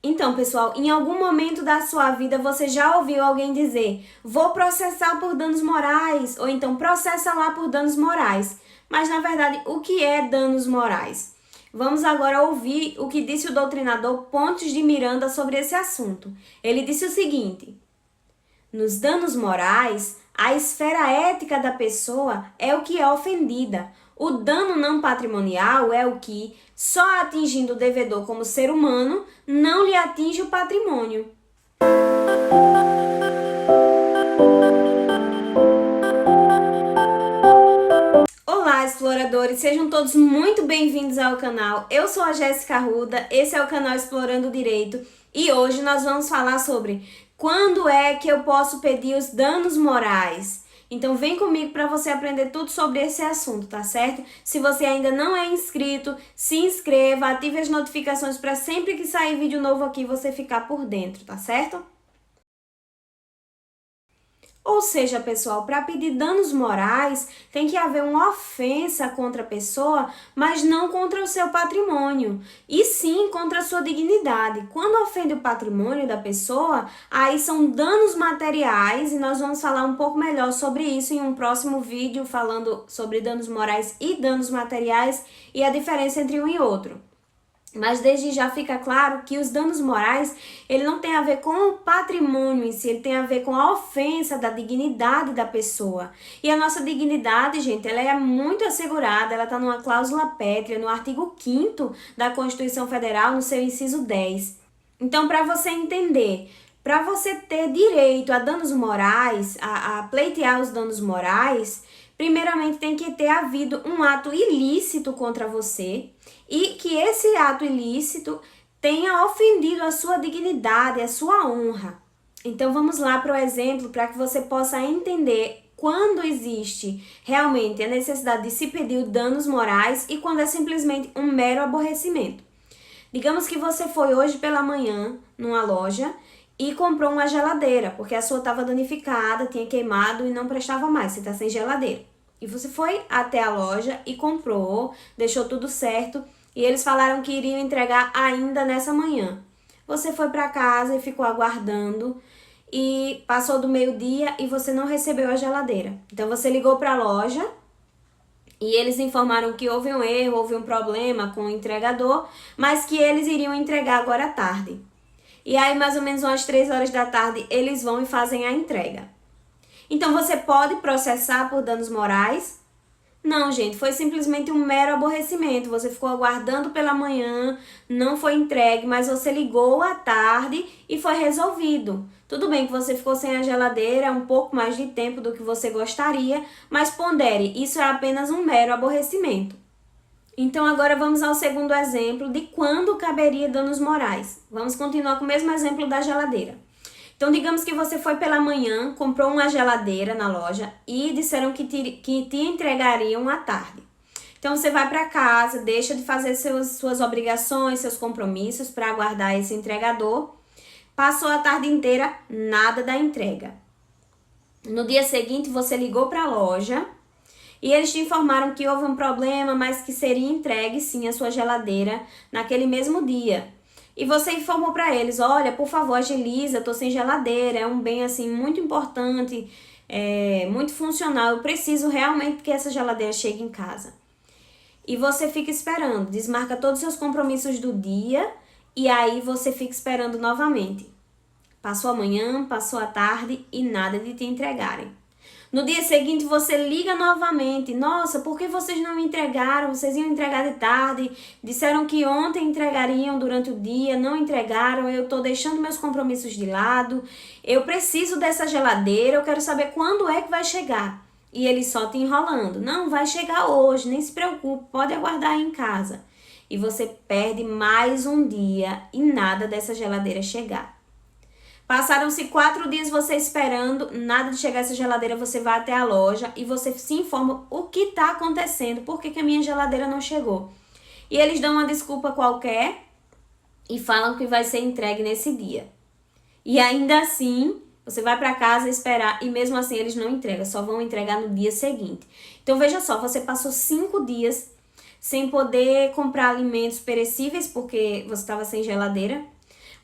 Então, pessoal, em algum momento da sua vida você já ouviu alguém dizer: vou processar por danos morais, ou então processa lá por danos morais. Mas na verdade, o que é danos morais? Vamos agora ouvir o que disse o doutrinador Pontes de Miranda sobre esse assunto. Ele disse o seguinte: nos danos morais, a esfera ética da pessoa é o que é ofendida. O dano não patrimonial é o que, só atingindo o devedor como ser humano, não lhe atinge o patrimônio. Olá, exploradores! Sejam todos muito bem-vindos ao canal. Eu sou a Jéssica Arruda, esse é o canal Explorando o Direito e hoje nós vamos falar sobre quando é que eu posso pedir os danos morais. Então vem comigo para você aprender tudo sobre esse assunto, tá certo? Se você ainda não é inscrito, se inscreva, ative as notificações para sempre que sair vídeo novo aqui você ficar por dentro, tá certo? Ou seja, pessoal, para pedir danos morais, tem que haver uma ofensa contra a pessoa, mas não contra o seu patrimônio, e sim contra a sua dignidade. Quando ofende o patrimônio da pessoa, aí são danos materiais, e nós vamos falar um pouco melhor sobre isso em um próximo vídeo, falando sobre danos morais e danos materiais e a diferença entre um e outro. Mas desde já fica claro que os danos morais, ele não tem a ver com o patrimônio em si, ele tem a ver com a ofensa da dignidade da pessoa. E a nossa dignidade, gente, ela é muito assegurada, ela está numa cláusula pétrea, no artigo 5º da Constituição Federal, no seu inciso 10. Então, para você entender, para você ter direito a danos morais, a pleitear os danos morais, primeiramente tem que ter havido um ato ilícito contra você e que esse ato ilícito tenha ofendido a sua dignidade, a sua honra. Então vamos lá para o exemplo para que você possa entender quando existe realmente a necessidade de se pedir danos morais e quando é simplesmente um mero aborrecimento. Digamos que você foi hoje pela manhã numa loja e comprou uma geladeira, porque a sua estava danificada, tinha queimado e não prestava mais, você está sem geladeira. E você foi até a loja e comprou, deixou tudo certo e eles falaram que iriam entregar ainda nessa manhã. Você foi para casa e ficou aguardando e passou do meio-dia e você não recebeu a geladeira. Então você ligou para a loja e eles informaram que houve um erro, houve um problema com o entregador, mas que eles iriam entregar agora à tarde. E aí, mais ou menos umas 3 horas da tarde, eles vão e fazem a entrega. Então, você pode processar por danos morais? Não, gente, foi simplesmente um mero aborrecimento. Você ficou aguardando pela manhã, não foi entregue, mas você ligou à tarde e foi resolvido. Tudo bem que você ficou sem a geladeira um pouco mais de tempo do que você gostaria, mas pondere, isso é apenas um mero aborrecimento. Então agora vamos ao segundo exemplo de quando caberia danos morais. Vamos continuar com o mesmo exemplo da geladeira. Então digamos que você foi pela manhã, comprou uma geladeira na loja e disseram que te entregariam à tarde. Então você vai para casa, deixa de fazer suas obrigações, seus compromissos para aguardar esse entregador. Passou a tarde inteira, nada da entrega. No dia seguinte você ligou para a loja e eles te informaram que houve um problema, mas que seria entregue sim a sua geladeira naquele mesmo dia. E você informou para eles: olha, por favor, agiliza, eu tô sem geladeira, é um bem assim muito importante, muito funcional, eu preciso realmente que essa geladeira chegue em casa. E você fica esperando, desmarca todos os seus compromissos do dia e aí você fica esperando novamente. Passou a manhã, passou a tarde e nada de te entregarem. No dia seguinte você liga novamente: nossa, por que vocês não me entregaram? Vocês iam entregar de tarde, disseram que ontem entregariam durante o dia, não entregaram, eu tô deixando meus compromissos de lado, eu preciso dessa geladeira, eu quero saber quando é que vai chegar. E ele só te enrolando: não, vai chegar hoje, nem se preocupe, pode aguardar aí em casa. E você perde mais um dia e nada dessa geladeira chegar. Passaram-se 4 dias você esperando, nada de chegar essa geladeira, você vai até a loja e você se informa o que está acontecendo, por que a minha geladeira não chegou. E eles dão uma desculpa qualquer e falam que vai ser entregue nesse dia. E ainda assim, você vai para casa esperar e mesmo assim eles não entregam, só vão entregar no dia seguinte. Então veja só, você passou 5 dias sem poder comprar alimentos perecíveis porque você estava sem geladeira.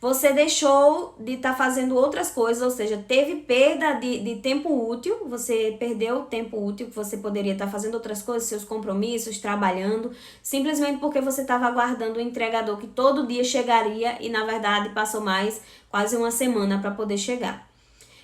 Você deixou de estar fazendo outras coisas, ou seja, teve perda de tempo útil, você perdeu o tempo útil que você poderia estar fazendo outras coisas, seus compromissos, trabalhando, simplesmente porque você estava aguardando o entregador que todo dia chegaria e, na verdade, passou mais quase uma semana para poder chegar.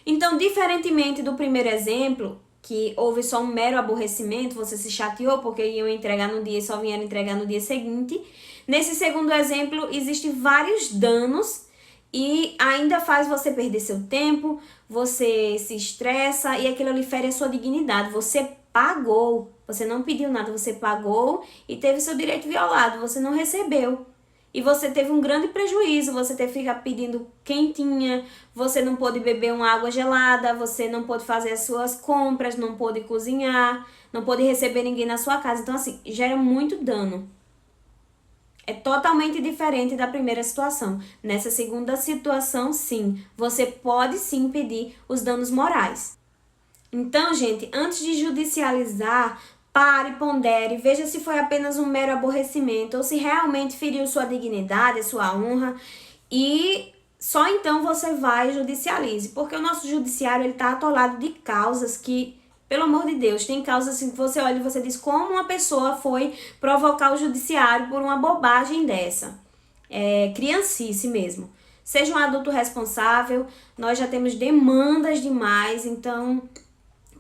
Então, diferentemente do primeiro exemplo, que houve só um mero aborrecimento, você se chateou porque iam entregar no dia e só vieram entregar no dia seguinte, nesse segundo exemplo, existem vários danos e ainda faz você perder seu tempo, você se estressa e aquilo ali fere a sua dignidade. Você pagou, você não pediu nada, você pagou e teve seu direito violado, você não recebeu. E você teve um grande prejuízo, você teve que ficar pedindo quentinha, você não pôde beber uma água gelada, você não pôde fazer as suas compras, não pôde cozinhar, não pôde receber ninguém na sua casa. Então, assim, gera muito dano. É totalmente diferente da primeira situação. Nessa segunda situação, sim, você pode sim pedir os danos morais. Então, gente, antes de judicializar, pare, pondere, veja se foi apenas um mero aborrecimento ou se realmente feriu sua dignidade, sua honra e só então você vai e judicialize, porque o nosso judiciário ele tá atolado de causas que, pelo amor de Deus, tem causas assim que você olha e você diz como uma pessoa foi provocar o judiciário por uma bobagem dessa. É criancice mesmo. Seja um adulto responsável, nós já temos demandas demais, então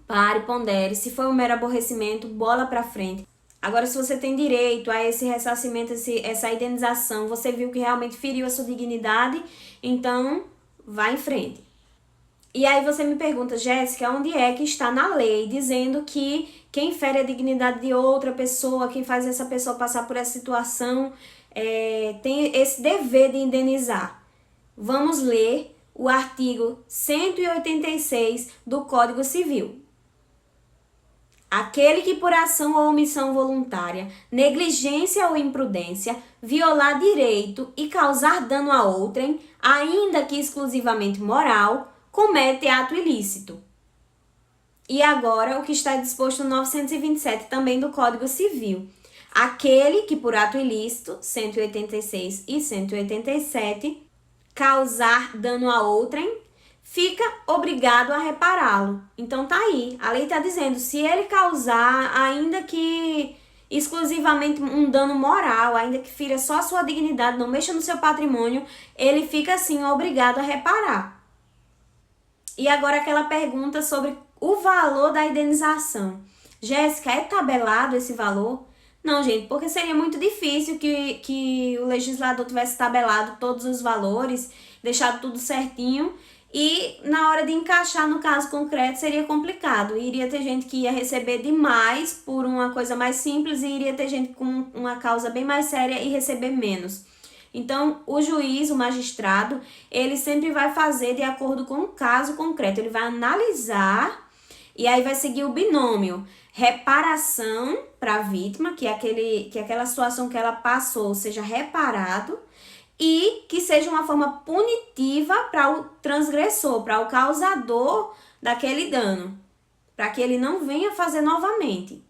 pare, pondere. Se foi um mero aborrecimento, bola pra frente. Agora, se você tem direito a esse ressarcimento, essa indenização, você viu que realmente feriu a sua dignidade, então vá em frente. E aí você me pergunta, Jéssica, onde é que está na lei dizendo que quem fere a dignidade de outra pessoa, quem faz essa pessoa passar por essa situação, tem esse dever de indenizar? Vamos ler o artigo 186 do Código Civil. Aquele que por ação ou omissão voluntária, negligência ou imprudência, violar direito e causar dano a outrem, ainda que exclusivamente moral, comete ato ilícito. E agora o que está disposto no 927 também do Código Civil. Aquele que por ato ilícito, 186 e 187, causar dano a outrem, fica obrigado a repará-lo. Então tá aí, a lei tá dizendo, se ele causar, ainda que exclusivamente um dano moral, ainda que fira só a sua dignidade, não mexa no seu patrimônio, ele fica assim obrigado a reparar. E agora aquela pergunta sobre o valor da indenização. Jéssica, é tabelado esse valor? Não, gente, porque seria muito difícil que o legislador tivesse tabelado todos os valores, deixado tudo certinho, e na hora de encaixar no caso concreto seria complicado. Iria ter gente que ia receber demais por uma coisa mais simples e iria ter gente com uma causa bem mais séria e receber menos. Então, o juiz, o magistrado, ele sempre vai fazer de acordo com o caso concreto. Ele vai analisar e aí vai seguir o binômio. Reparação para a vítima, que aquela situação que ela passou seja reparado, e que seja uma forma punitiva para o transgressor, para o causador daquele dano, para que ele não venha fazer novamente.